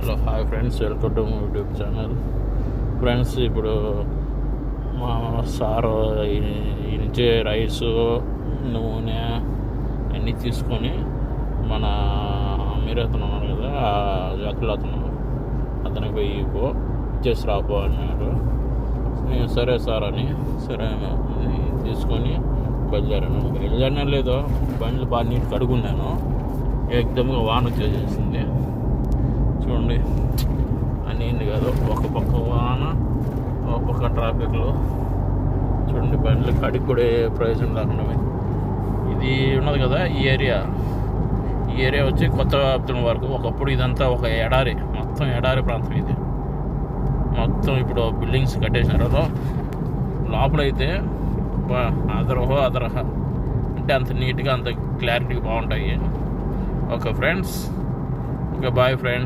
Hello hi friends, welcome to YouTube channel. Friends, ఇప్పుడు మా sir ఈ నుంచి రైసు, నూనె అన్నీ తీసుకొని మన మీరతను ఉన్నారు కదా, జక్కులు అతనికి పోయి ఇచ్చేసి రాపో అన్నాడు. నేను సరే సార్ అని తీసుకొని బయలుదేరినా లేదో బండ్లు బాగా నీట్ కడుగున్నాను. ఏకదమ్గా వాన వచ్చేసింది. చూడండి, అన్నీ కాదు, ఒక పక్క వాన, ఒక పక్క ట్రాఫిక్లో చూడండి, బండ్లు కడిగి కూడా ప్రయోజనం లేకుండా. ఇది ఉన్నది కదా ఈ ఏరియా వచ్చి కొత్త వ్యాప్తం వరకు. ఒకప్పుడు ఇదంతా ఒక ఎడారి, మొత్తం ఎడారి ప్రాంతం ఇది. మొత్తం ఇప్పుడు బిల్డింగ్స్ కట్టేసినారు. లోపలైతే అదరహ అంటే అంత నీట్గా, అంత క్లారిటీ బాగుంటాయి. Okay friends, okay bye friends.